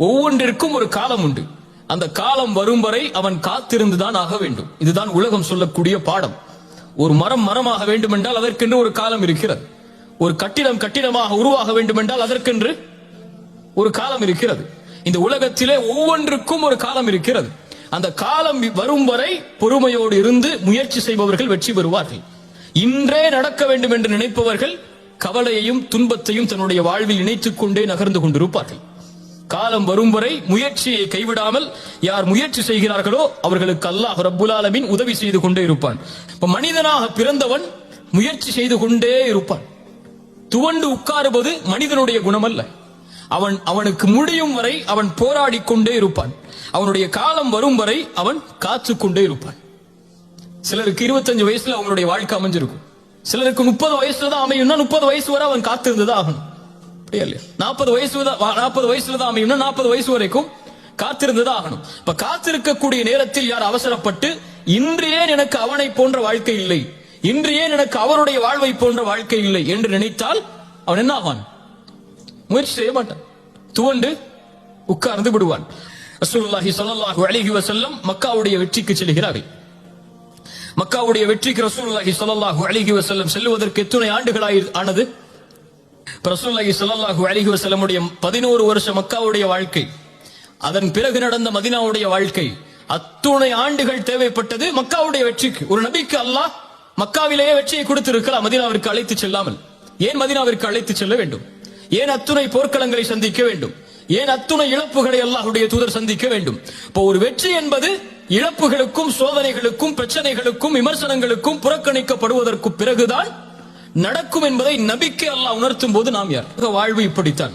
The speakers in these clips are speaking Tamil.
ஒவ்வொன்றிற்கும் ஒரு காலம் உண்டு. அந்த காலம் வரும் வரை அவன் காத்திருந்துதான் ஆக வேண்டும். இதுதான் உலகம் சொல்லக்கூடிய பாடம். ஒரு மரம் மரமாக வேண்டும் என்றால் அதற்கென்று ஒரு காலம் இருக்கிறது. ஒரு கட்டிடம் கட்டிடமாக உருவாக வேண்டும் என்றால் அதற்கென்று ஒரு காலம் இருக்கிறது. இந்த உலகத்திலே ஒவ்வொன்றுக்கும் ஒரு காலம் இருக்கிறது. அந்த காலம் வரும் வரை பொறுமையோடு இருந்து முயற்சி செய்பவர்கள் வெற்றி பெறுவார்கள். இன்றே நடக்க வேண்டும் என்று நினைப்பவர்கள் கவலையையும் துன்பத்தையும் தன்னுடைய வாழ்வில் இணைத்துக் கொண்டே நகர்ந்து கொண்டிருப்பார்கள். காலம் வரும் வரை முயற்சியை கைவிடாமல் யார் முயற்சி செய்கிறார்களோ அவர்களுக்கு அல்லாஹ் ரப்புல் ஆலமீன் உதவி செய்து கொண்டே இருப்பான். இப்ப மனிதனாக பிறந்தவன் முயற்சி செய்து கொண்டே இருப்பான். துவண்டு உட்காருவது மனிதனுடைய குணம் அல்ல. அவனுக்கு முடியும் வரை அவன் போராடி கொண்டே இருப்பான். அவனுடைய காலம் வரும் வரை அவன் காத்து கொண்டே இருப்பான். சிலருக்கு 25 வயசுல அவங்களுடைய வாழ்க்கை அமைஞ்சிருக்கும். சிலருக்கு 30 வயசுல தான் அமையும்னா 30 வயசு வரை அவன் காத்திருந்ததா ஆகணும். 40 வயசுல தான் அமையும்னா 40 வயசு வரைக்கும் காத்திருந்ததா ஆகணும். இப்ப காத்திருக்கக்கூடிய நேரத்தில் யார் அவசரப்பட்டு இன்று ஏன் எனக்கு அவனை போன்ற வாழ்க்கை இல்லை, இன்று ஏன் எனக்கு அவருடைய வாழ்வை போன்ற வாழ்க்கை இல்லை என்று நினைத்தால் அவன் என்ன ஆவான்? முயற்சி செய்ய மாட்டான், துவண்டு உட்கார்ந்து விடுவான். ரசூலுல்லாஹி ஸல்லல்லாஹு அலைஹி வஸல்லம் மக்காவுடைய வெற்றிக்கு செல்கிறார்கள். மக்காவுடைய வெற்றிக்கு ரசூலுல்லாஹி ஸல்லல்லாஹு அலைஹி வஸல்லம் செல்வதற்கு எத்தனை ஆண்டுகள் ஆனது? ரசூலுல்லாஹி ஸல்லல்லாஹு அலைஹி வஸல்லமுடைய 11 வருஷ மக்காவுடைய வாழ்க்கை, அதன் பிறகு நடந்த மதீனாவுடைய வாழ்க்கை, அத்துணை ஆண்டுகள் தேவைப்பட்டது மக்காவுடைய வெற்றிக்கு. ஒரு நபிக்கு அல்லாஹ் மக்காவிலேயே வெற்றியை கொடுத்திருக்கலாம், மதீனாவிற்கு அழைத்து செல்லாமல். ஏன் மதீனாவிற்கு அழைத்து செல்ல வேண்டும்? ஏன் அத்துணை போர்க்களங்களை சந்திக்க வேண்டும்? ஏன் அத்துணை இழப்புகளை அல்லாஹ்வுடைய தூதர் சந்திக்க வேண்டும்? இப்போ ஒரு வெற்றி என்பது இழப்புகளுக்கும் சோதனைகளுக்கும் பிரச்சனைகளுக்கும் விமர்சனங்களுக்கும் புறக்கணிக்கப்படுவதற்கு பிறகுதான் நடக்கும் என்பதை நபிக்கு அல்லாஹ் உணர்த்தும் போது நாம் யார்? வாழ்வு இப்படித்தான்.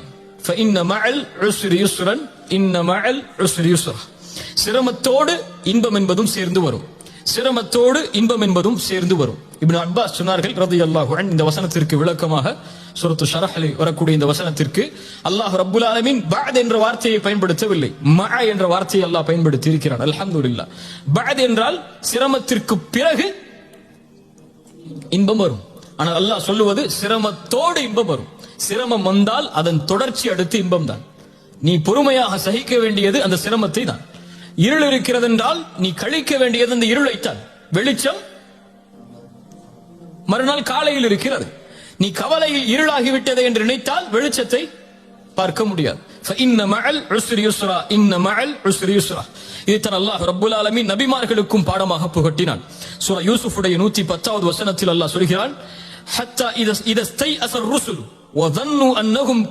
சிரமத்தோடு இன்பம் என்பதும் சேர்ந்து வரும். சிரமத்தோடு இன்பம் என்பதும் சேர்ந்து வரும். இப்னு அப்பாஸ் சொன்னார்கள் ரலியல்லாஹு அன்ஹு, இந்த வசனத்திற்கு விளக்கமாக சூரத்து ஷரஹ்ல வரக்கூடிய இந்த வசனத்திற்கு அல்லாஹ் ரப்புல் ஆலமீன் பஅத் என்ற வார்த்தையை பயன்படுத்தவில்லை, மஅ என்ற வார்த்தையை அல்லாஹ் பயன்படுத்தி இருக்கிறான். அல்ஹம்துலில்லாஹ். பஅத் என்றால் சிரமத்திற்கு பிறகு இன்பம் வரும். ஆனால் அல்லாஹ் சொல்லுவது சிரமத்தோடு இன்பம் வரும். சிரமம் வந்தால் அதன் தொடர்ச்சி அடுத்து இன்பம் தான். நீ பொறுமையாக சகிக்க வேண்டியது அந்த சிரமத்தை தான். இருள் இருக்கிறது என்றால் நீ கழிக்க வேண்டியது அந்த இருளைத்தான். வெளிச்சம் மறுநாள் காலையில் இருக்கிறது. நீ கவலையில் இருளாகிவிட்டது என்று நினைத்தால் வெளிச்சத்தை பார்க்க முடியாது. இதைத்தான் அல்லாஹ் ரப்புல் ஆலமீன் நபிமார்களுக்கும் பாடமாக புகட்டினான். சூரா யூசுஃபுடைய 110வது வசனத்தில் அல்லாஹ் சொல்கிறான், ஹத்தா இதா ஸ்தைஅஸ ருசுல் வதன்னு அன்னஹும்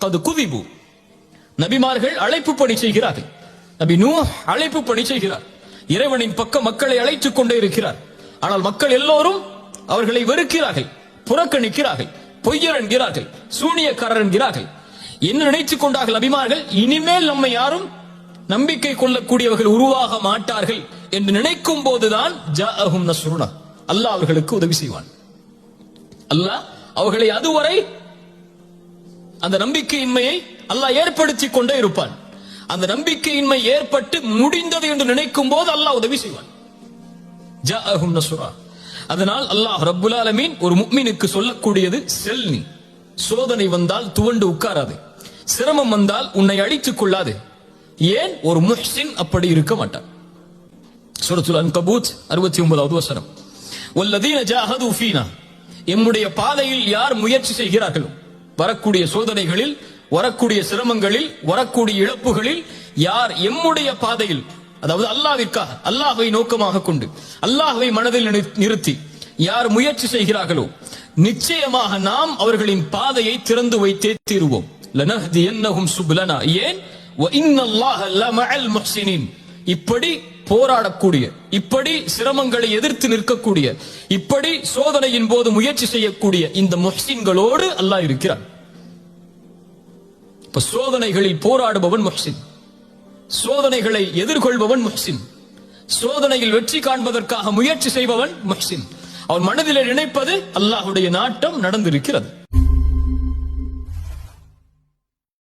கத் குதிபு. நபிமார்கள் அழைப்பு பணி செய்கிறார்கள். நபி நூஹ் அழைப்பு பணி செய்கிறார். இறைவனின் பக்கம் மக்களை அழைத்துக் கொண்டே இருக்கிறார். ஆனால் மக்கள் எல்லோரும் அவர்களை வெறுக்கிறார்கள், புறக்கணிக்கிறார்கள், பொய்யர் என்கிறார்கள், சூனியக்காரர் என்கிறார்கள். என்ன நினைத்துக் கொண்டார்கள் நபிமார்கள்? இனிமேல் நம்மை யாரும் நம்பிக்கை கொள்ளக்கூடியவர்கள் உருவாக மாட்டார்கள் என்று நினைக்கும் போதுதான் ஜாஅஹும் நஸ்ருனா, அல்லாஹ் அவர்களுக்கு உதவி செய்வான். அல்லாஹ் அவர்களை அதுவரை அந்த நம்பிக்கையின்மையை அல்லாஹ் ஏற்படுத்திக் கொண்டே இருப்பான். அந்த நம்பிக்கையின்மை ஏற்பட்டு முடிந்தது என்று நினைக்கும் போது அல்லாஹ் உதவி செய்வான். ஜாஅஹும் நஸ்ருனா. அதனால் அல்லாஹ் ரப்புல் ஆலமீன் ஒரு முஃமினுக்கு சொல்லக்கூடியது, செல்னி சோதனை வந்தால் துவண்டு உட்காராது, சிரமம் வந்தால் உன்னை அழித்துக் கொள்ளாது. ஏன்? ஒரு முஹ்சின் அப்படி இருக்க மாட்டான். சூரத்துல் அன்கபூத் 69வது வசனம், வல்லதீன ஜாஹது ஃபீனா, எம்முடைய பாதையில் யார் முயற்சி செய்கிறார்களோ, வரக்கூடிய சோதனைகளில், வரக்கூடிய சிரமங்களில், வரக்கூடிய இழப்புகளில் யார் எம்முடைய பாதையில், அதாவது அல்லாஹ்விற்காக, அல்லாஹ்வை நோக்கமாக கொண்டு, அல்லாஹ்வை மனதில் நிறுத்தி யார் முயற்சி செய்கிறார்களோ, நிச்சயமாக நாம் அவர்களின் பாதையை திறந்து வைத்தே தீருவோம். லனஹ்தியன்னஹும் சுப்லனா. ஏன்? வ இன்னல்லாஹ லமஅல் முஹ்சினீன். இப்படி போராடக்கூடிய, இப்படி சிரமங்களை எதிர்த்து நிற்கக்கூடிய, இப்படி சோதனையின் போது முயற்சி செய்யக்கூடிய இந்த முஹ்சின்களோடு அல்லாஹ் இருக்கிறான். இப்ப சோதனைகளில் போராடுபவன் முஹ்சின், சோதனைகளை எதிர்கொள்பவன் முஹ்சின், சோதனையில் வெற்றி காண்பதற்காக முயற்சி செய்பவன் முஹ்சின். அவன் மனதில் நினைப்பது அல்லாஹ்வுடைய நாட்டம் நடந்திருக்கிறது.